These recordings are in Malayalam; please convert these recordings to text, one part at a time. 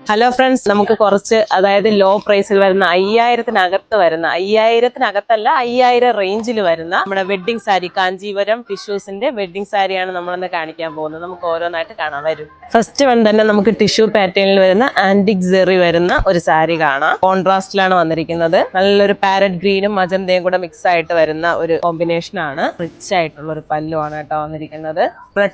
ഹലോ ഫ്രണ്ട്സ്, നമുക്ക് കുറച്ച് ലോ പ്രൈസിൽ വരുന്ന 5000-നകത്ത് വരുന്ന 5000-നകത്തല്ല 5000 റേഞ്ചിൽ വരുന്ന നമ്മുടെ വെഡ്ഡിംഗ് സാരി, കാഞ്ചീപുരം ടിഷ്യൂസിന്റെ വെഡ്ഡിംഗ് സാരിയാണ് നമ്മളൊന്ന് കാണിക്കാൻ പോകുന്നത്. നമുക്ക് ഓരോന്നായിട്ട് കാണാൻ വരും. ഫസ്റ്റ് വൺ തന്നെ നമുക്ക് ടിഷ്യൂ പാറ്റേണിൽ വരുന്ന ആന്റിക് ജെറി വരുന്ന ഒരു സാരി കാണാം. കോൺട്രാസ്റ്റിലാണ് വന്നിരിക്കുന്നത്. നല്ലൊരു പാരറ്റ് ഗ്രീനും മജന്തയും കൂടെ മിക്സ് ആയിട്ട് വരുന്ന ഒരു കോമ്പിനേഷൻ ആണ്. റിച്ച് ആയിട്ടുള്ള ഒരു പല്ലുവാണ് കേട്ടോ വന്നിരിക്കുന്നത്.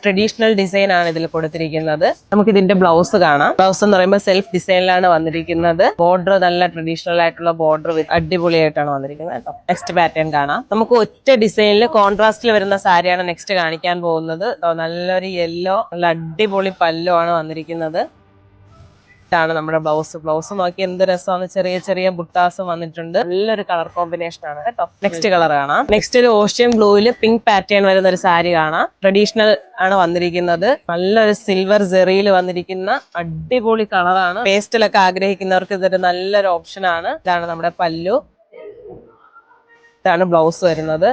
ട്രഡീഷണൽ ഡിസൈൻ ആണ് ഇതിൽ കൊടുത്തിരിക്കുന്നത്. നമുക്ക് ഇതിന്റെ ബ്ലൗസ് കാണാം. ബ്ലൗസ് എന്ന് പറയുമ്പോൾ സെൽഫ് ഡിസൈനിലാണ് വന്നിരിക്കുന്നത്. ബോർഡർ നല്ല ട്രഡീഷണൽ ആയിട്ടുള്ള ബോർഡർ അടിപൊളിയായിട്ടാണ് വന്നിരിക്കുന്നത് കേട്ടോ. നെക്സ്റ്റ് പാറ്റേൺ കാണാം. നമുക്ക് ഒറ്റ ഡിസൈനിൽ കോൺട്രാസ്റ്റിൽ വരുന്ന സാരിയാണ് നെക്സ്റ്റ് കാണിക്കാൻ പോകുന്നത്. നല്ലൊരു യെല്ലോ, നല്ല അടിപൊളി പല്ലുവാണ് വന്നിരിക്കുന്നത്. ാണ് നമ്മുടെ ബ്ലൗസ് നോക്കി എന്ത് രസമാണ്. ചെറിയ ചെറിയ ബുട്ടാസും വന്നിട്ടുണ്ട്. നല്ലൊരു കളർ കോമ്പിനേഷൻ ആണ് കേട്ടോ. നെക്സ്റ്റ് കളർ കാണാം. നെക്സ്റ്റ് ഒരു ഓഷ്യൻ ബ്ലൂവിൽ പിങ്ക് പാറ്റേൺ വരുന്ന ഒരു സാരി കാണാം. ട്രഡീഷണൽ ആണ് വന്നിരിക്കുന്നത്. നല്ലൊരു സിൽവർ ജെറിയിൽ വന്നിരിക്കുന്ന അടിപൊളി കളറാണ്. പേസ്റ്റിലൊക്കെ ആഗ്രഹിക്കുന്നവർക്ക് ഇതൊരു നല്ലൊരു ഓപ്ഷൻ ആണ്. ഇതാണ് നമ്മുടെ പല്ലു, ഇതാണ് ബ്ലൗസ് വരുന്നത്.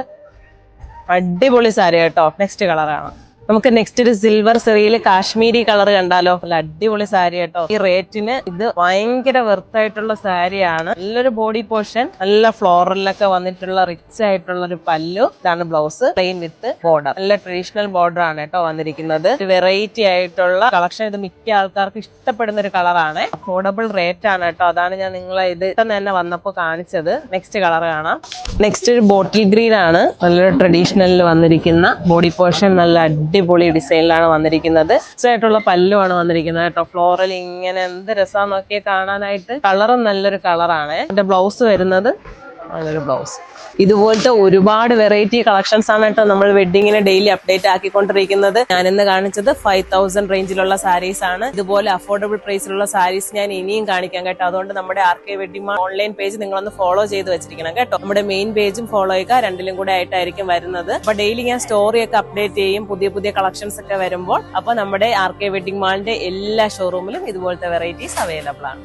അടിപൊളി സാരി കേട്ടോ. നെക്സ്റ്റ് കളറാണ്. നമുക്ക് നെക്സ്റ്റ് ഒരു സിൽവർ സെറിയിൽ കാശ്മീരി കളർ കണ്ടാലോ. നല്ല അടിപൊളി സാരി കേട്ടോ. ഈ റേറ്റിന് ഇത് ഭയങ്കര വെർത്തായിട്ടുള്ള സാരിയാണ്. നല്ലൊരു ബോഡി പോർഷൻ, നല്ല ഫ്ലോറലിലൊക്കെ വന്നിട്ടുള്ള റിച്ച് ആയിട്ടുള്ള ഒരു പല്ലു. ഇതാണ് ബ്ലൗസ്, പ്ലെയിൻ വിത്ത് ബോർഡർ. നല്ല ട്രഡീഷണൽ ബോർഡർ ആണ് കേട്ടോ വന്നിരിക്കുന്നത്. വെറൈറ്റി ആയിട്ടുള്ള കളക്ഷൻ. ഇത് മിക്ക ആൾക്കാർക്ക് ഇഷ്ടപ്പെടുന്ന ഒരു കളറാണ്. അഫോർഡബിൾ റേറ്റ് ആണ് കേട്ടോ. അതാണ് ഞാൻ നിങ്ങളെ ഇത് തന്നെ വന്നപ്പോൾ കാണിച്ചത്. നെക്സ്റ്റ് കളർ കാണാം. നെക്സ്റ്റ് ഒരു ബോട്ടിൽ ഗ്രീൻ ആണ്. നല്ലൊരു ട്രഡീഷണലിൽ വന്നിരിക്കുന്ന ബോഡി പോർഷൻ, നല്ല അടിപൊളി ഡിസൈനിലാണ് വന്നിരിക്കുന്നത്. ആയിട്ടുള്ള പല്ലുമാണ് വന്നിരിക്കുന്നത് കേട്ടോ. ഫ്ലോറൽ ഇങ്ങനെ എന്ത് രസം നോക്കിയാൽ കാണാനായിട്ട്. കളറും നല്ലൊരു കളറാണ്. എന്റെ ബ്ലൗസ് വരുന്നത് നല്ലൊരു ബ്ലൗസ്. ഇതുപോലത്തെ ഒരുപാട് വെറൈറ്റി കളക്ഷൻസ് ആണ് കേട്ടോ നമ്മൾ വെഡിങ്ങിന് ഡെയിലി അപ്ഡേറ്റ് ആക്കിക്കൊണ്ടിരിക്കുന്നത്. ഞാൻ ഇന്ന് കാണിച്ചത് 5000 റേഞ്ചിലുള്ള സാരീസ് ആണ്. ഇതുപോലെ അഫോർഡബിൾ പ്രൈസിലുള്ള സാരീസ് ഞാൻ ഇനിയും കാണിക്കാം കേട്ടോ. അതുകൊണ്ട് നമ്മുടെ RK wedding mall online page നിങ്ങളൊന്ന് ഫോളോ ചെയ്ത് വെച്ചിരിക്കണം കേട്ടോ. നമ്മുടെ മെയിൻ പേജും ഫോളോ ചെയ്യുക. രണ്ടിലും കൂടെ ആയിട്ടായിരിക്കും വരുന്നത്. അപ്പൊ ഡെയിലി ഞാൻ സ്റ്റോറി ഒക്കെ അപ്ഡേറ്റ് ചെയ്യും, പുതിയ പുതിയ കളക്ഷൻസ് ഒക്കെ വരുമ്പോൾ. അപ്പൊ നമ്മുടെ RK വെഡിങ് മാളിന്റെ എല്ലാ ഷോറൂമിലും ഇതുപോലത്തെ വെറൈറ്റീസ് അവൈലബിൾ ആണ്.